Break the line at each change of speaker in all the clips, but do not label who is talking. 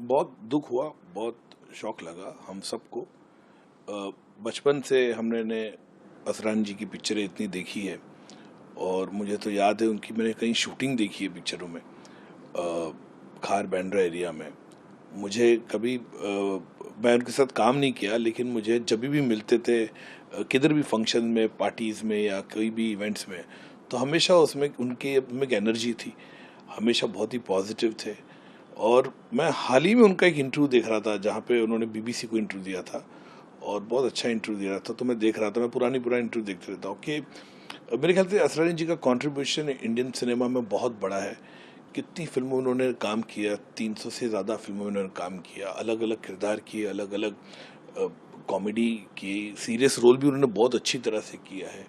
बहुत दुख हुआ, बहुत शौक लगा हम सबको। बचपन से हमने ने असरानी जी की पिक्चरें इतनी देखी है और मुझे तो याद है उनकी मैंने कहीं शूटिंग देखी है पिक्चरों में, खार बैंड्रा एरिया में। मुझे कभी मैं उनके साथ काम नहीं किया, लेकिन मुझे जब भी मिलते थे किधर भी फंक्शन में, पार्टीज़ में या कोई भी इवेंट्स में, तो हमेशा उसमें उनके में एक एनर्जी थी, हमेशा बहुत ही पॉजिटिव थे। और मैं हाल ही में उनका एक इंटरव्यू देख रहा था जहाँ पे उन्होंने बीबीसी को इंटरव्यू दिया था और बहुत अच्छा इंटरव्यू दिया था। तो मैं देख रहा था, मैं पुराना इंटरव्यू देखते रहता हूँ कि मेरे ख्याल से असरानी जी का कंट्रीब्यूशन इंडियन सिनेमा में बहुत बड़ा है। कितनी फिल्मों में उन्होंने काम किया, 300 से ज़्यादा फिल्मों में उन्होंने काम किया, अलग अलग किरदार किए, अलग अलग कॉमेडी की, सीरियस रोल भी उन्होंने बहुत अच्छी तरह से किया है।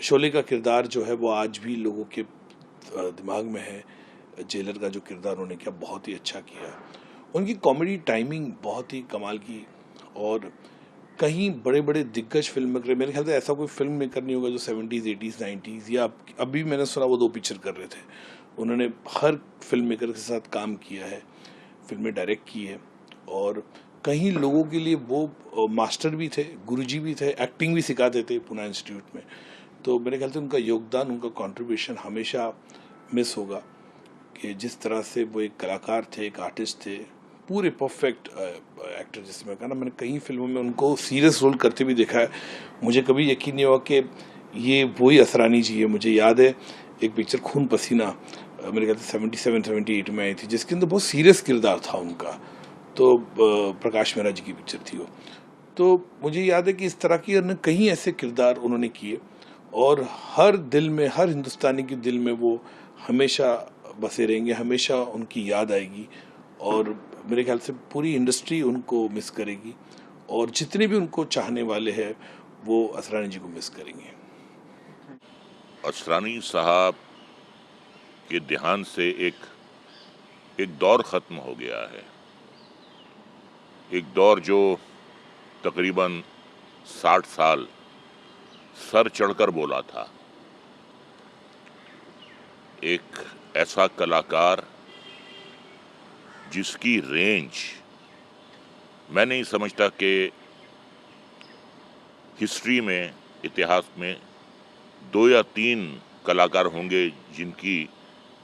शोले का किरदार जो है वो आज भी लोगों के दिमाग में है। जेलर का जो किरदार उन्होंने किया बहुत ही अच्छा किया। उनकी कॉमेडी टाइमिंग बहुत ही कमाल की। और कहीं बड़े बड़े दिग्गज फिल्म मेकर, मेरे ख्याल से ऐसा कोई फिल्म मेकर नहीं होगा जो 70s 80s 90s या अभी मैंने सुना वो 2 पिक्चर कर रहे थे। उन्होंने हर फिल्म मेकर के साथ काम किया है, फिल्में डायरेक्ट की है। और कहीं लोगों के लिए वो मास्टर भी थे, गुरुजी भी थे, एक्टिंग भी सिखाते थे पूना इंस्टीट्यूट में। तो मेरे ख्याल से उनका योगदान, उनका कंट्रीब्यूशन हमेशा मिस होगा कि जिस तरह से वो एक कलाकार थे, एक आर्टिस्ट थे, पूरे परफेक्ट एक्टर। जैसे मैं कहा ना, मैंने कई फिल्मों में उनको सीरियस रोल करते भी देखा है। मुझे कभी यकीन नहीं हुआ कि ये वही असरानी जी है। मुझे याद है एक पिक्चर खून पसीना, मेरे ख्याल से 77-78 में आई थी, जिसके अंदर बहुत सीरियस किरदार था उनका। तो प्रकाश मेहरा जी की पिक्चर थी वो। तो मुझे याद है कि इस तरह की अन्य कई ऐसे किरदार उन्होंने किए और हर दिल में, हर हिंदुस्तानी के दिल में वो हमेशा बसे रहेंगे, हमेशा उनकी याद आएगी। और मेरे ख्याल से पूरी इंडस्ट्री उनको मिस करेगी और जितने भी उनको चाहने वाले हैं वो असरानी जी को मिस करेंगे।
असरानी साहब के देहांत से एक दौर ख़त्म हो गया है। एक दौर जो तकरीबन 60 साल सर चढ़कर बोला था। एक ऐसा कलाकार जिसकी रेंज, मैं नहीं समझता कि हिस्ट्री में, इतिहास में 2 या 3 कलाकार होंगे जिनकी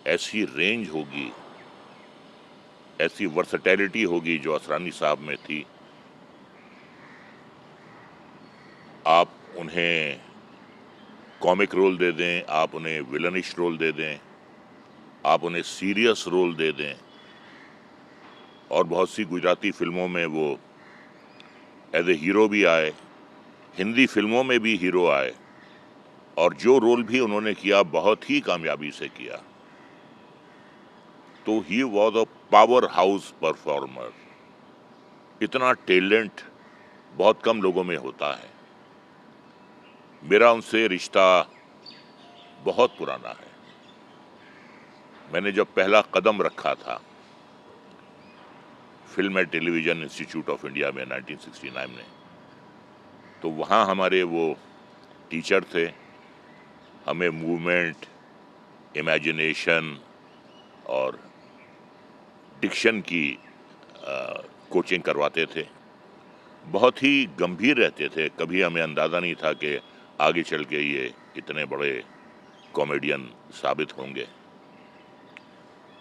ऐसी रेंज होगी, ऐसी वर्सेटैलिटी होगी जो असरानी साहब में थी। आप उन्हें कॉमिक रोल दे दें, आप उन्हें विलनिश रोल दे दें, आप उन्हें सीरियस रोल दे दें, और बहुत सी गुजराती फिल्मों में वो एज ए हीरो भी आए, हिंदी फिल्मों में भी हीरो आए, और जो रोल भी उन्होंने किया बहुत ही कामयाबी से किया। तो he was a power house performer. इतना टैलेंट बहुत कम लोगों में होता है। मेरा उनसे रिश्ता बहुत पुराना है। मैंने जब पहला कदम रखा था film and television institute of India में 1969 में, तो वहाँ हमारे वो टीचर थे। हमें मूवमेंट, इमेजिनेशन और डिक्शन की कोचिंग करवाते थे। बहुत ही गंभीर रहते थे। कभी हमें अंदाज़ा नहीं था कि आगे चल के ये इतने बड़े कॉमेडियन साबित होंगे।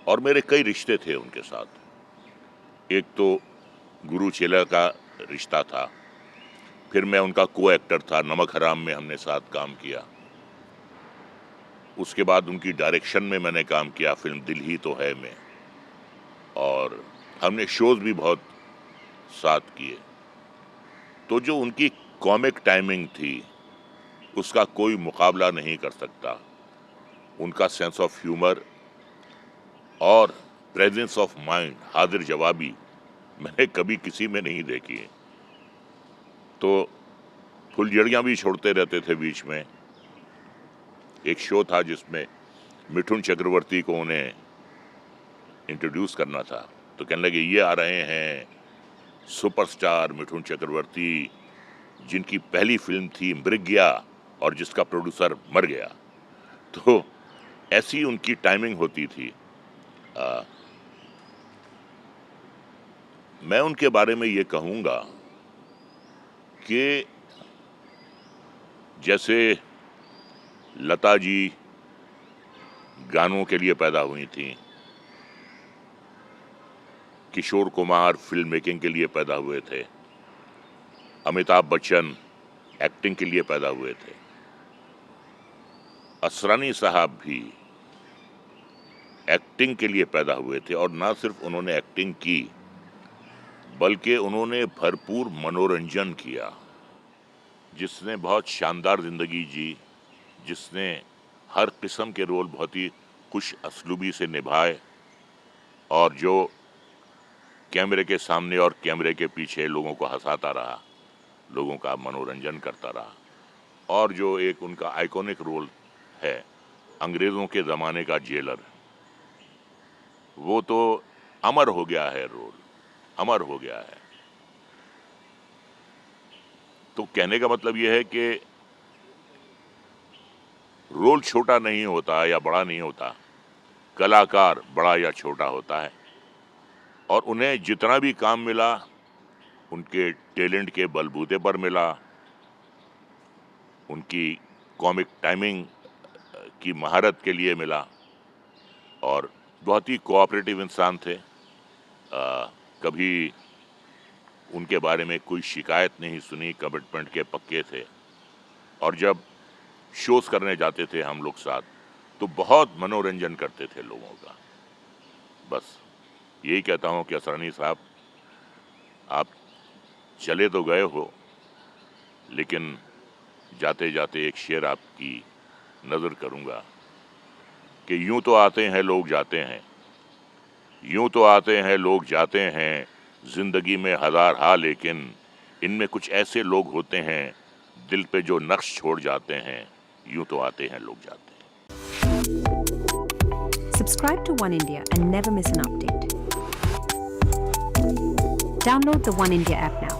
और मेरे कई रिश्ते थे उनके साथ। एक तो गुरु चेला का रिश्ता था, फिर मैं उनका को एक्टर था, नमक हराम में हमने साथ काम किया। उसके बाद उनकी डायरेक्शन में मैंने काम किया फिल्म दिल ही तो है में, और हमने शोज भी बहुत साथ किए। तो जो उनकी कॉमिक टाइमिंग थी उसका कोई मुकाबला नहीं कर सकता। उनका सेंस ऑफ ह्यूमर और प्रेजेंस ऑफ माइंड, हाजिर जवाबी, मैंने कभी किसी में नहीं देखी है। तो फुलझड़ियाँ भी छोड़ते रहते थे बीच में। एक शो था जिसमें मिठुन चक्रवर्ती को उन्हें इंट्रोड्यूस करना था, तो कहने लगे ये आ रहे हैं सुपरस्टार मिठुन चक्रवर्ती, जिनकी पहली फिल्म थी मृग्या और जिसका प्रोड्यूसर मर गया। तो ऐसी उनकी टाइमिंग होती थी। मैं उनके बारे में ये कहूँगा कि जैसे लता जी गानों के लिए पैदा हुई थी, किशोर कुमार फिल्म मेकिंग के लिए पैदा हुए थे, अमिताभ बच्चन एक्टिंग के लिए पैदा हुए थे, असरानी साहब भी एक्टिंग के लिए पैदा हुए थे। और ना सिर्फ उन्होंने एक्टिंग की बल्कि उन्होंने भरपूर मनोरंजन किया, जिसने बहुत शानदार जिंदगी जी, जिसने हर किस्म के रोल बहुत ही खुश असलूबी से निभाए और जो कैमरे के सामने और कैमरे के पीछे लोगों को हंसाता रहा, लोगों का मनोरंजन करता रहा। और जो एक उनका आइकॉनिक रोल है अंग्रेज़ों के ज़माने का जेलर, वो तो अमर हो गया है, रोल अमर हो गया है। तो कहने का मतलब यह है कि रोल छोटा नहीं होता या बड़ा नहीं होता, कलाकार बड़ा या छोटा होता है। और उन्हें जितना भी काम मिला उनके टैलेंट के बलबूते पर मिला, उनकी कॉमिक टाइमिंग की महारत के लिए मिला। और बहुत ही कोऑपरेटिव इंसान थे, कभी उनके बारे में कोई शिकायत नहीं सुनी, कमिटमेंट के पक्के थे। और जब शोज करने जाते थे हम लोग साथ, तो बहुत मनोरंजन करते थे लोगों का। बस यही कहता हूँ कि असरानी साहब, आप चले तो गए हो, लेकिन जाते जाते एक शेर आपकी नज़र करूँगा कि यूं तो आते हैं लोग जाते हैं, यूं तो आते हैं लोग जाते हैं, जिंदगी में हजार हाल, लेकिन इनमें कुछ ऐसे लोग होते हैं दिल पे जो नक्श छोड़ जाते हैं, यूं तो आते हैं लोग जाते हैं।
Subscribe to One India and never miss an update. Download the One India app now.